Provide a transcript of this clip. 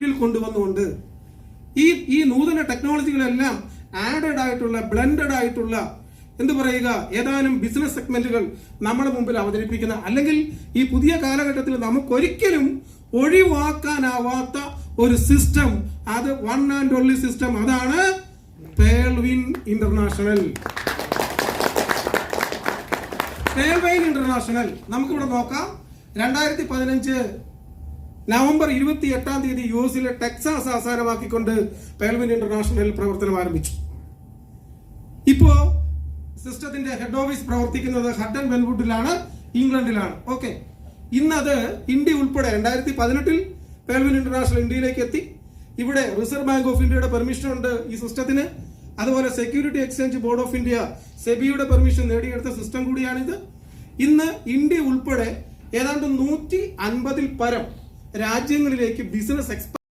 കൊണ്ടുവന്നുകൊണ്ട് ഈ നൂതന ടെക്നോളജികളെല്ലാം ആഡഡ് ആയിട്ടുള്ള ബ്ലെൻഡഡ് ആയിട്ടുള്ള എന്ത് പറയുക ഏതാനും ബിസിനസ് സെഗ്മെന്റുകൾ നമ്മുടെ മുമ്പിൽ അവതരിപ്പിക്കുന്ന അല്ലെങ്കിൽ ഈ പുതിയ കാലഘട്ടത്തിൽ നമുക്കൊരിക്കലും ഒഴിവാക്കാനാവാത്ത ഒരു സിസ്റ്റം, അത് വൺ ആൻഡ് ഓൺലി സിസ്റ്റം, അതാണ് പേൾവിൻ ഇന്റർനാഷണൽ. പേൾവിൻ ഇന്റർനാഷണൽ നമുക്കിവിടെ നോക്കാം. 2015 നവംബർ 28 യുഎസിലെ ടെക്സാസ് ആസ്ഥാനമാക്കിക്കൊണ്ട് പേൾവിൻ ഇന്റർനാഷണൽ പ്രവർത്തനം ആരംഭിച്ചു. ഇപ്പോ സിസ്റ്റത്തിന്റെ ഹെഡ് ഓഫീസ് പ്രവർത്തിക്കുന്നത് ഹട്ടൺ വെൻവുഡിലാണ്, ഇംഗ്ലണ്ടിലാണ്. ഓക്കെ, ഇന്നത് ഇന്ത്യ ഉൾപ്പെടെ 2018 പേൾവിൻ ഇന്റർനാഷണൽ ഇന്ത്യയിലേക്ക് എത്തി. ഇവിടെ റിസർവ് ബാങ്ക് ഓഫ് ഇന്ത്യയുടെ പെർമിഷൻ ഉണ്ട് ഈ സിസ്റ്റത്തിന്. അതുപോലെ security exchange board of India സെബിയുടെ പെർമിഷൻ നേടിയെടുത്ത സിസ്റ്റം കൂടിയാണിത്. ഇന്ന് ഇന്ത്യ ഉൾപ്പെടെ ഏതാണ്ട് 150 പരം രാജ്യങ്ങളിലേക്ക് ബിസിനസ്